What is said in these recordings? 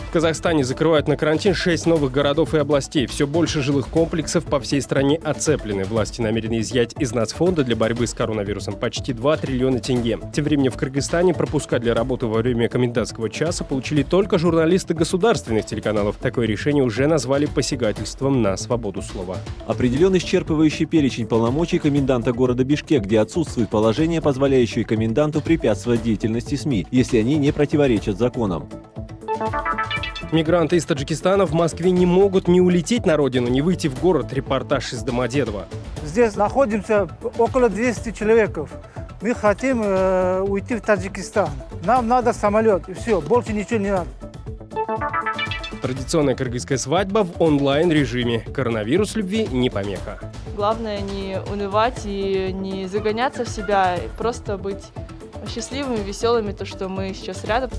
В Казахстане закрывают на карантин 6 новых городов и областей. Все больше жилых комплексов по всей стране оцеплены. Власти намерены изъять из нацфонда для борьбы с коронавирусом почти 2 триллиона тенге. Тем временем в Кыргызстане пропуска для работы во время комендантского часа получили только журналисты государственных телеканалов. Такое решение уже назвали посягательством на свободу слова. Определен исчерпывающий перечень полномочий коменданта города Бишкек, где отсутствует положение, позволяющее коменданту препятствовать деятельности СМИ, если они не противоречат законам. Мигранты из Таджикистана в Москве не могут ни улететь на родину, ни выйти в город. Репортаж из Домодедово. Здесь находимся около 200 человек. Мы хотим уйти в Таджикистан. Нам надо самолет, и все, больше ничего не надо. Традиционная кыргызская свадьба в онлайн-режиме. Коронавирус любви не помеха. Главное не унывать и не загоняться в себя, просто быть счастливыми, веселыми, то, что мы сейчас рядом.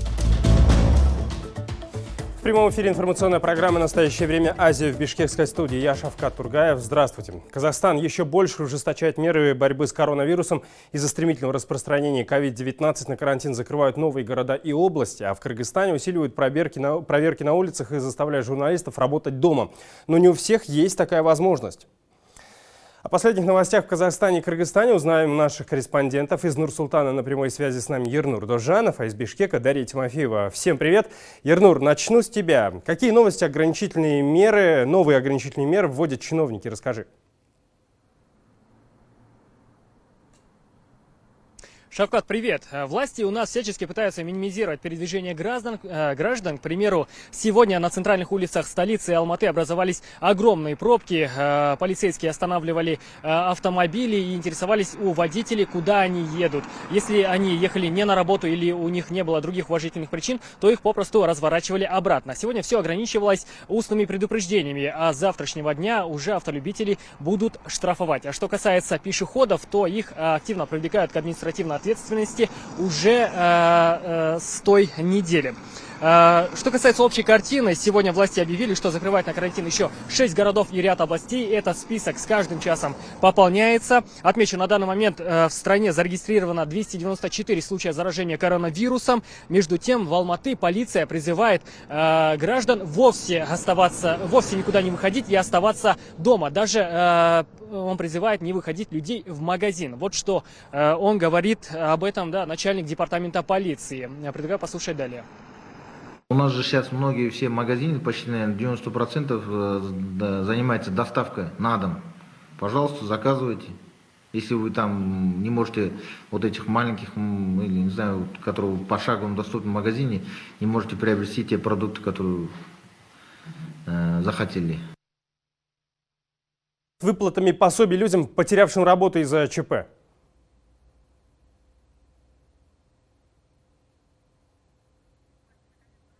В прямом эфире информационная программа «Настоящее время. Азия» в бишкекской студии. Я Шавкат Тургаев. Здравствуйте. Казахстан еще больше ужесточает меры борьбы с коронавирусом. Из-за стремительного распространения COVID-19 на карантин закрывают новые города и области, а в Кыргызстане усиливают проверки на улицах и заставляют журналистов работать дома. Но не у всех есть такая возможность. О последних новостях в Казахстане и Кыргызстане узнаем наших корреспондентов. Из Нур-Султана на прямой связи с нами Ернур Дожанов, а из Бишкека Дарья Тимофеева. Всем привет. Ернур, начну с тебя. Какие новые ограничительные меры вводят чиновники? Расскажи. Шавкат, привет! Власти у нас всячески пытаются минимизировать передвижение граждан. К примеру, сегодня на центральных улицах столицы Алматы образовались огромные пробки. Полицейские останавливали автомобили и интересовались у водителей, куда они едут. Если они ехали не на работу или у них не было других уважительных причин, то их попросту разворачивали обратно. Сегодня все ограничивалось устными предупреждениями, а с завтрашнего дня уже автолюбители будут штрафовать. А что касается пешеходов, то их активно привлекают к административной ответственности уже с той недели. Что касается общей картины, сегодня власти объявили, что закрывают на карантин еще 6 городов и ряд областей. Этот список с каждым часом пополняется. Отмечу, на данный момент в стране зарегистрировано 294 случая заражения коронавирусом. Между тем, в Алматы полиция призывает граждан вовсе никуда не выходить и оставаться дома. Даже он призывает не выходить людей в магазин. Вот что он говорит об этом, начальник департамента полиции. Я предлагаю послушать далее. У нас же сейчас все магазины, почти, наверное, 90% занимаются доставкой на дом. Пожалуйста, заказывайте. Если вы там не можете вот этих маленьких, или не знаю, которые по шаговому доступном магазине, не можете приобрести те продукты, которые захотели. Выплатами пособий людям, потерявшим работу из-за ЧП.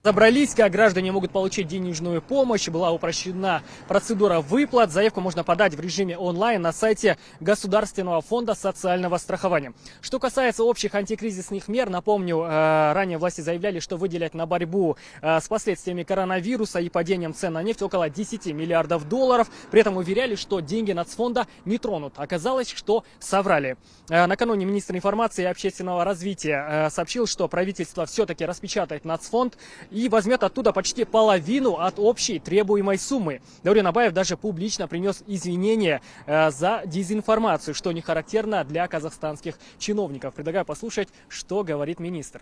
Разобрались, как граждане могут получить денежную помощь. Была упрощена процедура выплат. Заявку можно подать в режиме онлайн на сайте Государственного фонда социального страхования. Что касается общих антикризисных мер, напомню, ранее власти заявляли, что выделять на борьбу с последствиями коронавируса и падением цен на нефть около 10 миллиардов долларов. При этом уверяли, что деньги нацфонда не тронут. Оказалось, что соврали. Накануне министр информации и общественного развития сообщил, что правительство все-таки распечатает нацфонд и возьмет оттуда почти половину от общей требуемой суммы. Даурен Абаев даже публично принес извинения за дезинформацию, что не характерно для казахстанских чиновников. Предлагаю послушать, что говорит министр.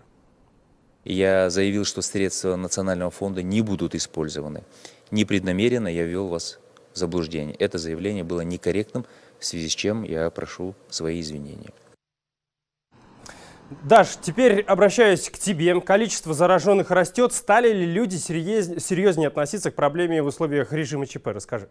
Я заявил, что средства национального фонда не будут использованы. Непреднамеренно я ввел вас в заблуждение. Это заявление было некорректным, в связи с чем я прошу свои извинения. Даш, теперь обращаюсь к тебе. Количество зараженных растет. Стали ли люди серьезнее относиться к проблеме в условиях режима ЧП? Расскажи.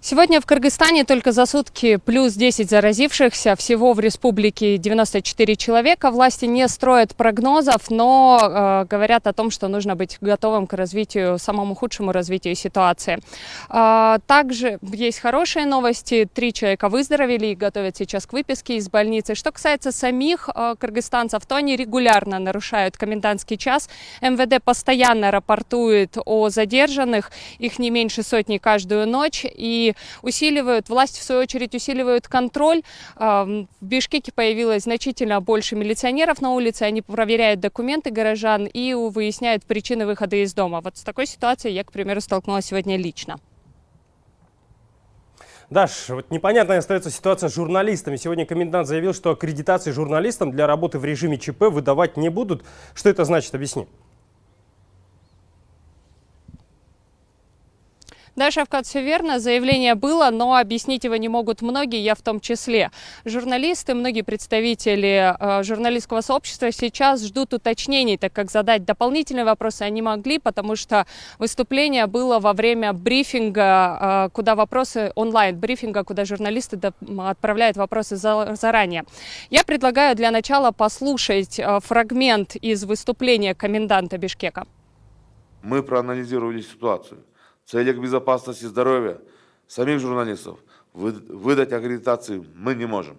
Сегодня в Кыргызстане только за сутки плюс 10 заразившихся. Всего в республике 94 человека. Власти не строят прогнозов, но говорят о том, что нужно быть готовым к развитию, самому худшему развитию ситуации. Также есть хорошие новости. 3 человека выздоровели и готовят сейчас к выписке из больницы. Что касается самих кыргызстанцев, то они регулярно нарушают комендантский час. МВД постоянно рапортует о задержанных. Их не меньше сотни каждую ночь. И власти в свою очередь усиливают контроль. В Бишкеке появилось значительно больше милиционеров на улице. Они проверяют документы горожан и выясняют причины выхода из дома. Вот с такой ситуацией я, к примеру, столкнулась сегодня лично. Даш, вот непонятная остается ситуация с журналистами. Сегодня комендант заявил, что аккредитации журналистам для работы в режиме ЧП выдавать не будут. Что это значит? Объясни. Да, Шавкат, все верно. Заявление было, но объяснить его не могут многие, я в том числе. Журналисты, многие представители журналистского сообщества сейчас ждут уточнений, так как задать дополнительные вопросы они могли, потому что выступление было во время брифинга, онлайн-брифинга, куда журналисты отправляют вопросы заранее. Я предлагаю для начала послушать фрагмент из выступления коменданта Бишкека. Мы проанализировали ситуацию. В целях безопасности и здоровья самих журналистов выдать аккредитации мы не можем.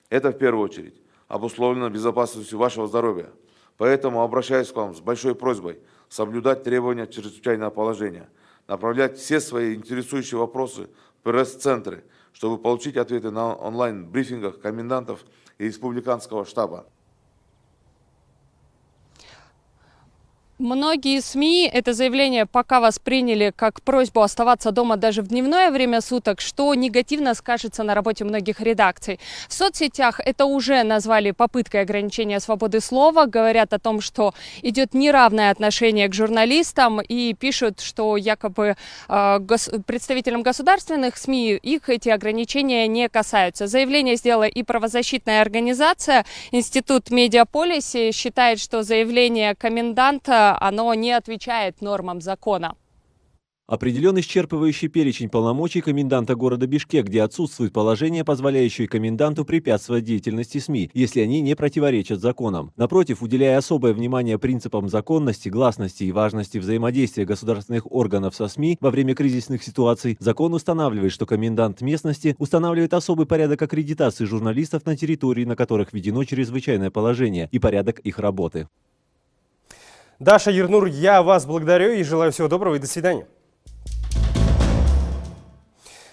Это в первую очередь обусловлено безопасностью вашего здоровья. Поэтому обращаюсь к вам с большой просьбой соблюдать требования чрезвычайного положения, направлять все свои интересующие вопросы в пресс-центры, чтобы получить ответы на онлайн-брифингах комендантов и республиканского штаба. Многие СМИ это заявление пока восприняли как просьбу оставаться дома даже в дневное время суток, что негативно скажется на работе многих редакций. В соцсетях это уже назвали попыткой ограничения свободы слова, говорят о том, что идет неравное отношение к журналистам и пишут, что якобы представителям государственных СМИ их эти ограничения не касаются. Заявление сделала и правозащитная организация. Институт Медиаполиси считает, что заявление коменданта оно не отвечает нормам закона. Определен исчерпывающий перечень полномочий коменданта города Бишкек, где отсутствует положение, позволяющее коменданту препятствовать деятельности СМИ, если они не противоречат законам. Напротив, уделяя особое внимание принципам законности, гласности и важности взаимодействия государственных органов со СМИ во время кризисных ситуаций, закон устанавливает, что комендант местности устанавливает особый порядок аккредитации журналистов на территории, на которых введено чрезвычайное положение, и порядок их работы. Даша, Ернур, я вас благодарю и желаю всего доброго и до свидания.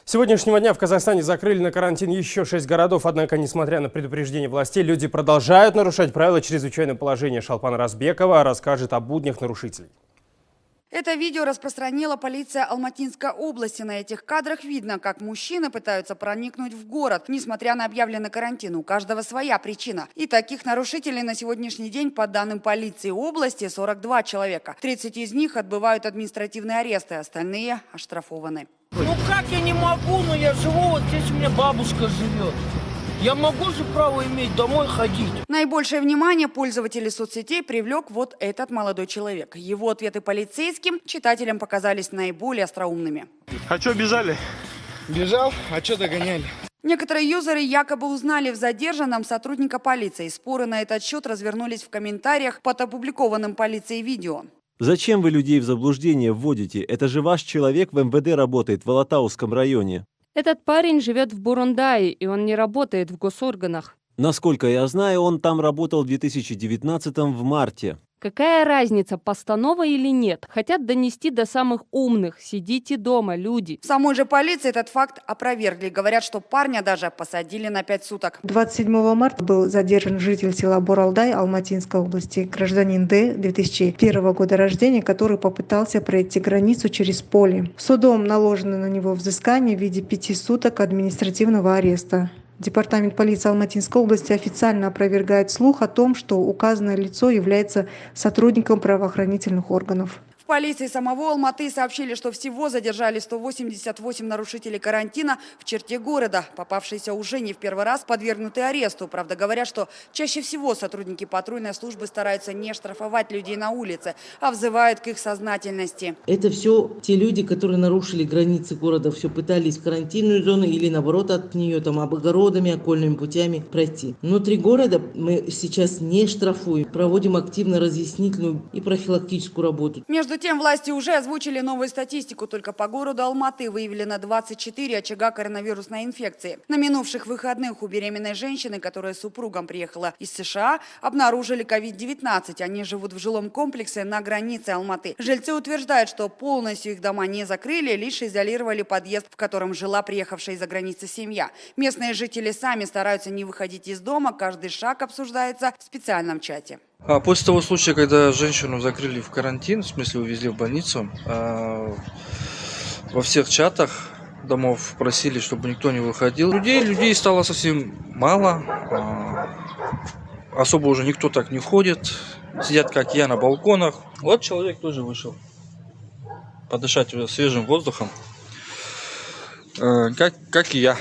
С сегодняшнего дня в Казахстане закрыли на карантин еще 6 городов, однако, несмотря на предупреждение властей, люди продолжают нарушать правила чрезвычайного положения. Шалпан Разбекова расскажет о буднях нарушителей. Это видео распространила полиция Алматинской области. На этих кадрах видно, как мужчины пытаются проникнуть в город. Несмотря на объявленный карантин, у каждого своя причина. И таких нарушителей на сегодняшний день, по данным полиции области, 42 человека. 30 из них отбывают административные аресты, остальные оштрафованы. Ну как я не могу, но я живу, вот здесь у меня бабушка живет. Я могу же право иметь домой ходить. Наибольшее внимание пользователей соцсетей привлек вот этот молодой человек. Его ответы полицейским читателям показались наиболее остроумными. А что, бежали? Бежал, а что догоняли? Некоторые юзеры якобы узнали в задержанном сотрудника полиции. Споры на этот счет развернулись в комментариях под опубликованным полицией видео. Зачем вы людей в заблуждение вводите? Это же ваш человек в МВД работает в Алатауском районе. Этот парень живет в Бурундае, и он не работает в госорганах. Насколько я знаю, он там работал в 2019 в марте. Какая разница, постанова или нет? Хотят донести до самых умных. Сидите дома, люди. В самой же полиции этот факт опровергли. Говорят, что парня даже посадили на 5 суток. 27 марта был задержан житель села Буралдай Алматинской области, гражданин Д, 2001 года рождения, который попытался пройти границу через поле. Судом наложено на него взыскание в виде 5 суток административного ареста. Департамент полиции Алматинской области официально опровергает слух о том, что указанное лицо является сотрудником правоохранительных органов. В полиции самого Алматы сообщили, что всего задержали 188 нарушителей карантина в черте города, попавшиеся уже не в первый раз, подвергнуты аресту. Правда, говорят, что чаще всего сотрудники патрульной службы стараются не штрафовать людей на улице, а взывают к их сознательности. Это все те люди, которые нарушили границы города, все пытались в карантинную зону или наоборот от нее там огородами, окольными путями пройти. Внутри города мы сейчас не штрафуем, проводим активно разъяснительную и профилактическую работу. Между тем, власти уже озвучили новую статистику. Только по городу Алматы выявлено 24 очага коронавирусной инфекции. На минувших выходных у беременной женщины, которая с супругом приехала из США, обнаружили COVID-19. Они живут в жилом комплексе на границе Алматы. Жильцы утверждают, что полностью их дома не закрыли, лишь изолировали подъезд, в котором жила приехавшая из-за границы семья. Местные жители сами стараются не выходить из дома. Каждый шаг обсуждается в специальном чате. После того случая, когда женщину закрыли в карантин, в смысле увезли в больницу, во всех чатах домов просили, чтобы никто не выходил. Людей стало совсем мало, особо уже никто так не ходит, сидят как я на балконах. Вот человек тоже вышел подышать свежим воздухом, как и я.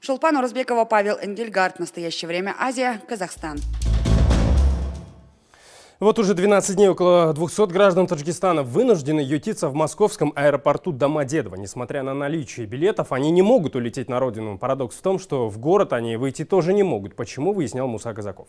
Шолпан Уразбекова, Павел Энгельгард. В настоящее время Азия, Казахстан. Вот уже 12 дней около 200 граждан Таджикистана вынуждены ютиться в московском аэропорту Домодедово. Несмотря на наличие билетов, они не могут улететь на родину. Парадокс в том, что в город они выйти тоже не могут. Почему, выяснял Муса Казаков.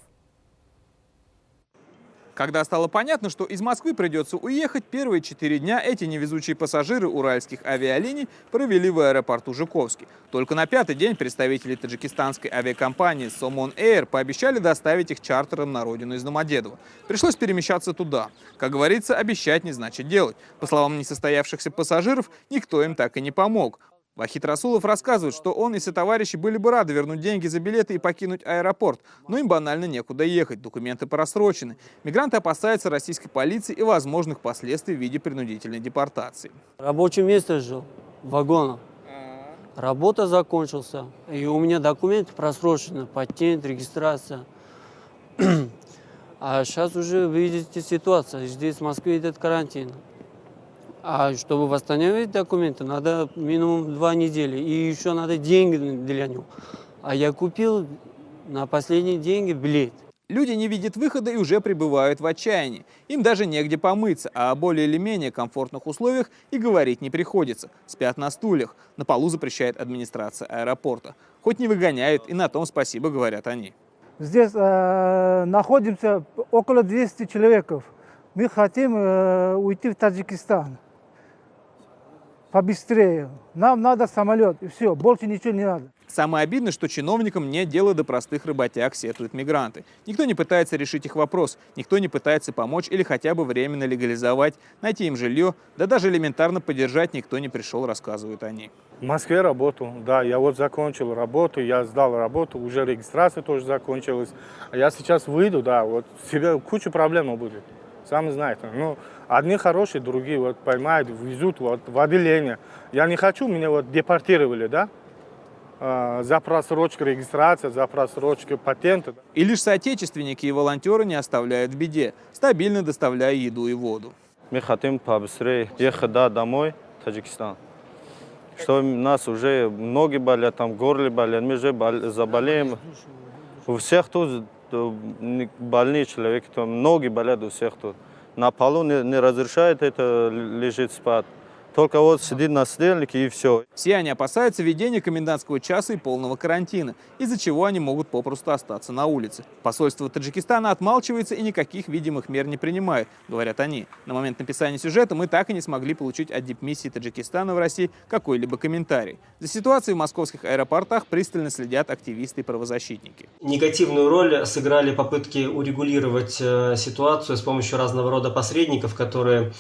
Когда стало понятно, что из Москвы придется уехать, первые 4 дня эти невезучие пассажиры уральских авиалиний провели в аэропорту Жуковский. Только на 5-й день представители таджикистанской авиакомпании Somon Air пообещали доставить их чартером на родину из Домодедова. Пришлось перемещаться туда. Как говорится, обещать не значит делать. По словам несостоявшихся пассажиров, никто им так и не помог. Вахид Расулов рассказывает, что он и сотоварищи были бы рады вернуть деньги за билеты и покинуть аэропорт, но им банально некуда ехать, документы просрочены. Мигранты опасаются российской полиции и возможных последствий в виде принудительной депортации. Рабочее место жил, в вагонах. Работа закончился, и у меня документы просрочены, патент, регистрация. А сейчас уже, видите, ситуация, здесь в Москве идет карантин. А чтобы восстановить документы, надо минимум 2 недели. И еще надо деньги для него. А я купил на последние деньги билет. Люди не видят выхода и уже пребывают в отчаянии. Им даже негде помыться, а о более или менее комфортных условиях и говорить не приходится. Спят на стульях. На полу запрещает администрация аэропорта. Хоть не выгоняют, и на том спасибо, говорят они. Здесь находимся около 200 человек. Мы хотим уйти в Таджикистан. Побыстрее. Нам надо самолет, и все, больше ничего не надо. Самое обидное, что чиновникам нет дела до простых работяг, сетуют мигранты. Никто не пытается решить их вопрос, никто не пытается помочь или хотя бы временно легализовать, найти им жилье, да даже элементарно поддержать никто не пришел, рассказывают они. В Москве работу, да, я вот закончил работу, я сдал работу, уже регистрация тоже закончилась. А я сейчас выйду, да, вот себе куча проблем будет. Сам знаете, ну, одни хорошие, другие вот поймают, везут вот в отделение. Я не хочу, меня вот депортировали, да, за просрочку регистрации, за просрочку патента. И лишь соотечественники и волонтеры не оставляют в беде, стабильно доставляя еду и воду. Мы хотим побыстрее ехать домой, в Таджикистан. Что у нас уже ноги болят, там горло болят, мы же заболеем. У всех тут больные человек, там ноги болят у всех тут. На полу не разрешает это лежит спать. Только вот сидит на стельнике и все. Все они опасаются введения комендантского часа и полного карантина, из-за чего они могут попросту остаться на улице. Посольство Таджикистана отмалчивается и никаких видимых мер не принимает, говорят они. На момент написания сюжета мы так и не смогли получить от дипмиссии Таджикистана в России какой-либо комментарий. За ситуацией в московских аэропортах пристально следят активисты и правозащитники. Негативную роль сыграли попытки урегулировать ситуацию с помощью разного рода посредников, которые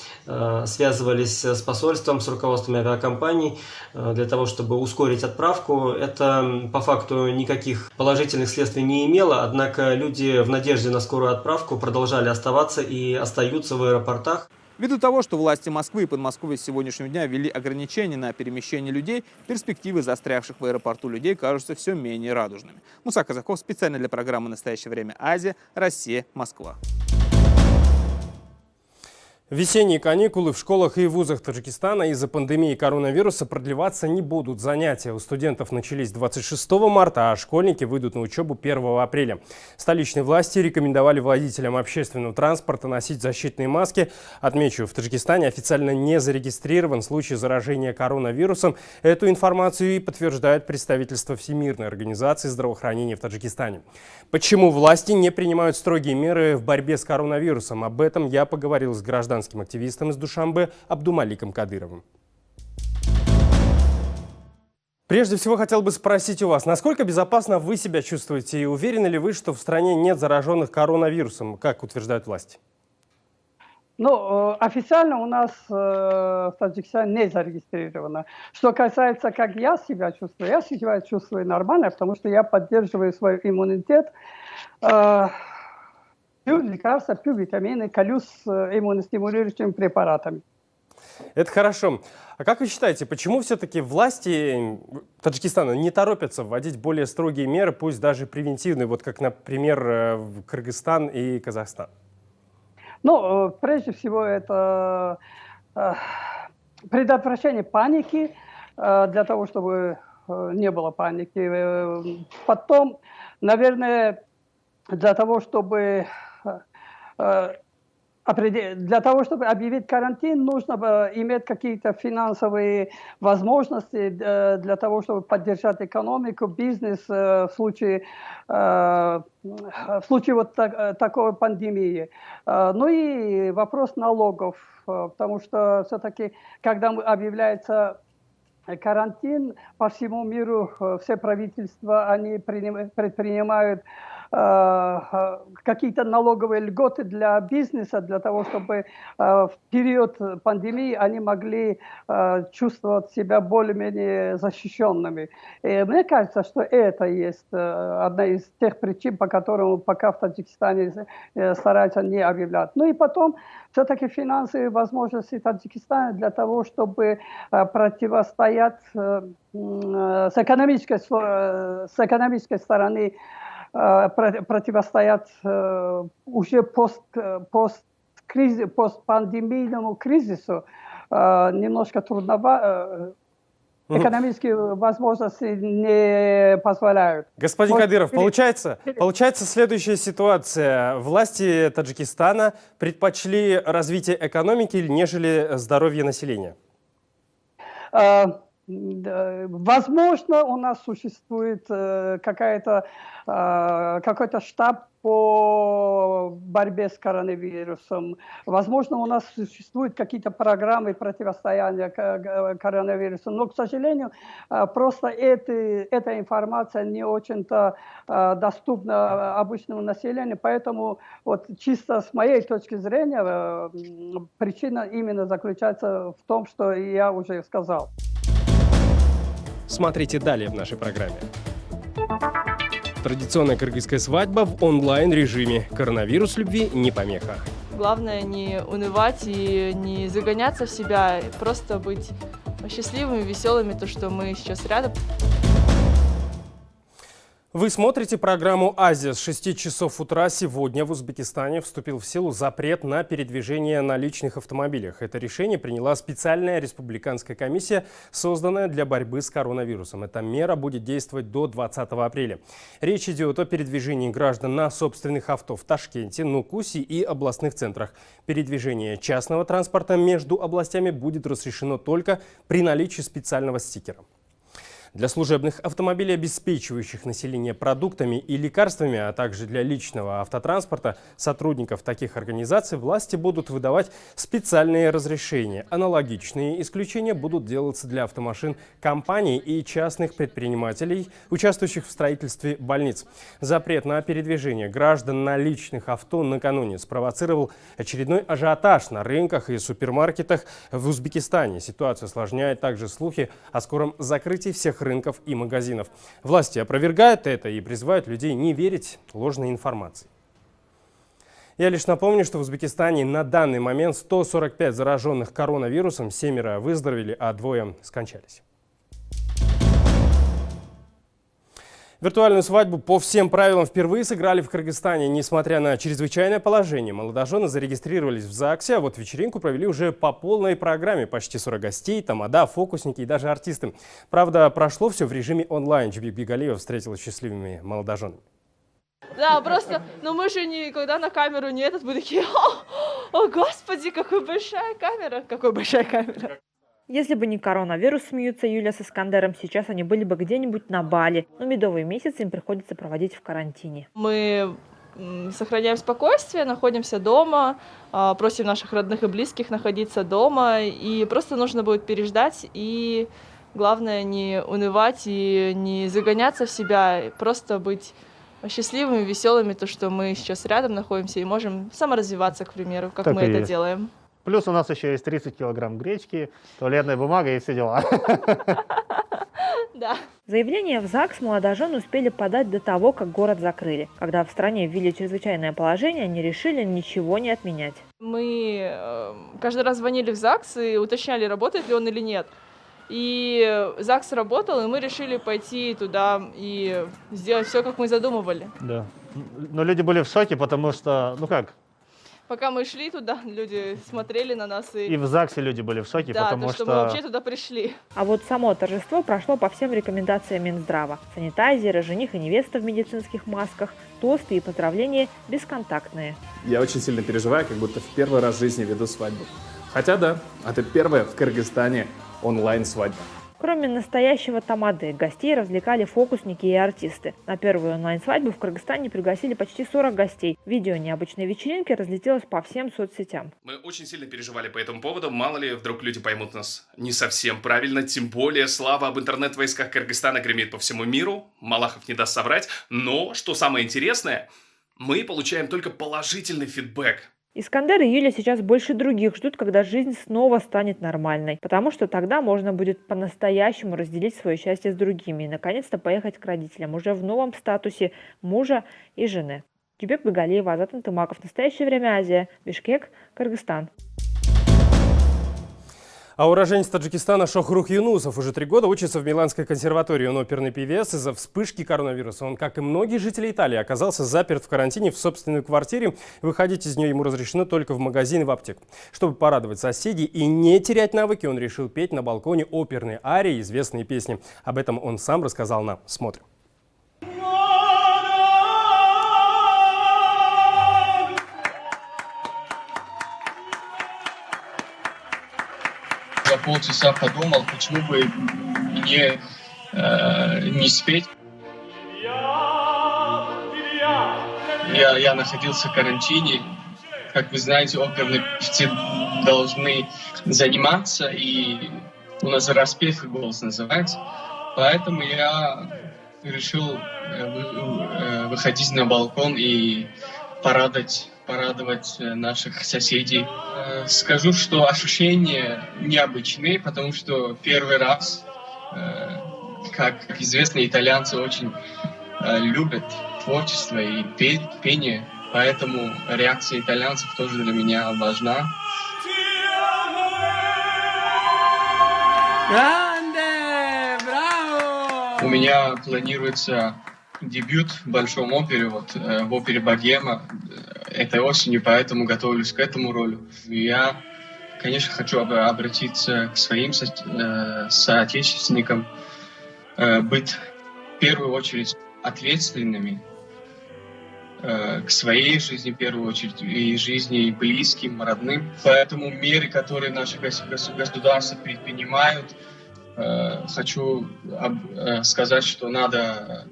связывались с посольством, с руководством авиакомпаний для того, чтобы ускорить отправку. Это по факту никаких положительных следствий не имело, однако люди в надежде на скорую отправку продолжали оставаться и остаются в аэропортах. Ввиду того, что власти Москвы и Подмосковья с сегодняшнего дня ввели ограничения на перемещение людей, перспективы застрявших в аэропорту людей кажутся все менее радужными. Муса Казаков специально для программы «Настоящее время. Азия. Россия. Москва». Весенние каникулы в школах и вузах Таджикистана из-за пандемии коронавируса продлеваться не будут. Занятия у студентов начались 26 марта, а школьники выйдут на учебу 1 апреля. Столичные власти рекомендовали водителям общественного транспорта носить защитные маски. Отмечу, в Таджикистане официально не зарегистрирован случай заражения коронавирусом. Эту информацию и подтверждает представительство Всемирной организации здравоохранения в Таджикистане. Почему власти не принимают строгие меры в борьбе с коронавирусом? Об этом я поговорил с гражданским активистом из Душанбе Абдумаликом Кадыровым. Прежде всего, хотел бы спросить у вас, насколько безопасно вы себя чувствуете и уверены ли вы, что в стране нет зараженных коронавирусом, как утверждают власти? Ну, официально у нас в Таджикистане не зарегистрировано. Что касается, как я себя чувствую нормально, потому что я поддерживаю свой иммунитет. Пью лекарства, пью витамины, колюсь иммуностимулирующими препаратами. Это хорошо. А как вы считаете, почему все-таки власти Таджикистана не торопятся вводить более строгие меры, пусть даже превентивные, вот как, например, Кыргызстан и Казахстан? Ну, прежде всего, это предотвращение паники, для того, чтобы не было паники. Потом, наверное, для того, чтобы объявить карантин, нужно иметь какие-то финансовые возможности для того, чтобы поддержать экономику, бизнес в случае вот такой пандемии. Ну и вопрос налогов, потому что все-таки, когда объявляется карантин, по всему миру все правительства, они предпринимают какие-то налоговые льготы для бизнеса, для того, чтобы в период пандемии они могли чувствовать себя более-менее защищенными. И мне кажется, что это есть одна из тех причин, по которым пока в Таджикистане стараются не объявлять. Ну и потом, все-таки финансовые возможности Таджикистана для того, чтобы противостоять с экономической стороны, противостоять уже постпандемийному кризису немножко трудновато. Экономические возможности не позволяют. Господин Кадыров, получается следующая ситуация. Власти Таджикистана предпочли развитие экономики, нежели здоровье населения? Возможно, у нас существует какой-то штаб по борьбе с коронавирусом. Возможно, у нас существуют какие-то программы противостояния коронавирусу. Но, к сожалению, просто эта информация не очень-то доступна обычному населению. Поэтому вот чисто с моей точки зрения причина именно заключается в том, что я уже сказал. Смотрите далее в нашей программе. Традиционная кыргызская свадьба в онлайн-режиме. Коронавирус любви не помеха. Главное не унывать и не загоняться в себя, просто быть счастливыми, веселыми, то, что мы сейчас рядом. Вы смотрите программу «Азия». С 6 часов утра сегодня в Узбекистане вступил в силу запрет на передвижение на личных автомобилях. Это решение приняла специальная республиканская комиссия, созданная для борьбы с коронавирусом. Эта мера будет действовать до 20 апреля. Речь идет о передвижении граждан на собственных авто в Ташкенте, Нукусе и областных центрах. Передвижение частного транспорта между областями будет разрешено только при наличии специального стикера. Для служебных автомобилей, обеспечивающих население продуктами и лекарствами, а также для личного автотранспорта сотрудников таких организаций, власти будут выдавать специальные разрешения. Аналогичные исключения будут делаться для автомашин компаний и частных предпринимателей, участвующих в строительстве больниц. Запрет на передвижение граждан на личных авто накануне спровоцировал очередной ажиотаж на рынках и супермаркетах в Узбекистане. Ситуацию осложняет также слухи о скором закрытии всех рынков и магазинов. Власти опровергают это и призывают людей не верить ложной информации. Я лишь напомню, что в Узбекистане на данный момент 145 зараженных коронавирусом, 7 выздоровели, а 2 скончались. Виртуальную свадьбу по всем правилам впервые сыграли в Кыргызстане. Несмотря на чрезвычайное положение, молодожены зарегистрировались в ЗАГСе, а вот вечеринку провели уже по полной программе. Почти 40 гостей, тамада, фокусники и даже артисты. Правда, прошло все в режиме онлайн. Джубик Бигалиева встретилась с счастливыми молодоженами. Да, просто, но мы же никогда на камеру не мы такие, о господи, какая большая камера. Если бы не коронавирус, смеются Юля с Искандером, сейчас они были бы где-нибудь на Бали. Но медовый месяц им приходится проводить в карантине. Мы сохраняем спокойствие, находимся дома, просим наших родных и близких находиться дома. И просто нужно будет переждать. И главное не унывать и не загоняться в себя, просто быть счастливыми, веселыми, то, что мы сейчас рядом находимся и можем саморазвиваться, к примеру, как мы это делаем. Плюс у нас еще есть 30 килограмм гречки, туалетная бумага и все дела. Да. Заявление в ЗАГС молодожены успели подать до того, как город закрыли. Когда в стране ввели чрезвычайное положение, они решили ничего не отменять. Мы каждый раз звонили в ЗАГС и уточняли, работает ли он или нет. И ЗАГС работал, и мы решили пойти туда и сделать все, как мы задумывали. Да. Но люди были в шоке, потому что, Пока мы шли туда, люди смотрели на нас. И в ЗАГСе люди были в шоке, да, потому что мы вообще туда пришли. А вот само торжество прошло по всем рекомендациям Минздрава. Санитайзеры, жених и невеста в медицинских масках, тосты и поздравления бесконтактные. Я очень сильно переживаю, как будто в первый раз в жизни веду свадьбу. Хотя да, это первая в Кыргызстане онлайн-свадьба. Кроме настоящего тамады, гостей развлекали фокусники и артисты. На первую онлайн-свадьбу в Кыргызстане пригласили почти 40 гостей. Видео необычной вечеринки разлетелось по всем соцсетям. Мы очень сильно переживали по этому поводу. Мало ли, вдруг люди поймут нас не совсем правильно. Тем более, слава об интернет-войсках Кыргызстана гремит по всему миру. Малахов не даст соврать. Но, что самое интересное, мы получаем только положительный фидбэк. Искандер и Юля сейчас больше других ждут, когда жизнь снова станет нормальной. Потому что тогда можно будет по-настоящему разделить свое счастье с другими и наконец-то поехать к родителям уже в новом статусе мужа и жены. Джубек Бигалиева, Азат Антымаков. Настоящее время Азия. Бишкек, Кыргызстан. А уроженец Таджикистана Шохрух Юнусов уже 3 года учится в Миланской консерватории. Он оперный певец. Из-за вспышки коронавируса он, как и многие жители Италии, оказался заперт в карантине в собственной квартире. Выходить из нее ему разрешено только в магазин и в аптеку. Чтобы порадовать соседей и не терять навыки, он решил петь на балконе оперные арии, известные песни. Об этом он сам рассказал нам. Смотрим. За полчаса подумал, почему бы мне не спеть. Я находился в карантине. Как вы знаете, оперные певцы должны заниматься, и у нас распев и голос называется. Поэтому я решил выходить на балкон и порадовать наших соседей. Скажу, что ощущения необычные, потому что первый раз, как известно, итальянцы очень любят творчество и пение, поэтому реакция итальянцев тоже для меня важна. У меня планируется дебют в большом опере, в опере «Богема» этой осенью, поэтому готовлюсь к этому роли. Я, конечно, хочу обратиться к своим соотечественникам, быть в первую очередь ответственными к своей жизни в первую очередь и жизни близким, родным. Поэтому меры, которые наши государства предпринимают, хочу сказать, что надо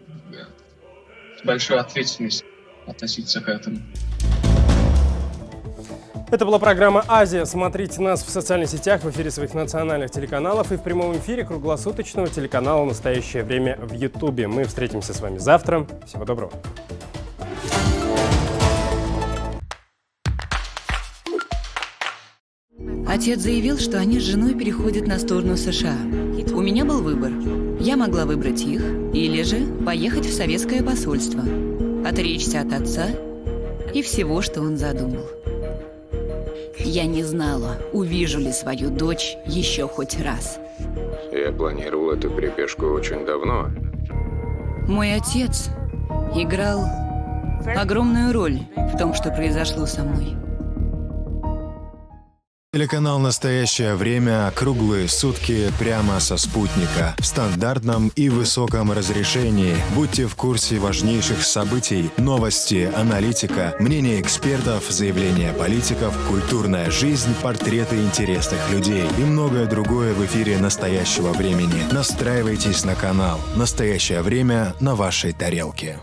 с большой ответственностью относиться к этому. Это была программа «Азия». Смотрите нас в социальных сетях, в эфире своих национальных телеканалов и в прямом эфире круглосуточного телеканала «Настоящее время» в Ютубе. Мы встретимся с вами завтра. Всего доброго. Отец заявил, что они с женой переходят на сторону США. У меня был выбор. Я могла выбрать их, или же поехать в советское посольство, отречься от отца и всего, что он задумал. Я не знала, увижу ли свою дочь еще хоть раз. Я планировал эту перебежку очень давно. Мой отец играл огромную роль в том, что произошло со мной. Телеканал «Настоящее время» круглые сутки прямо со спутника в стандартном и высоком разрешении. Будьте в курсе важнейших событий, новости, аналитика, мнения экспертов, заявления политиков, культурная жизнь, портреты интересных людей и многое другое в эфире «Настоящего времени». Настраивайтесь на канал «Настоящее время» на вашей тарелке.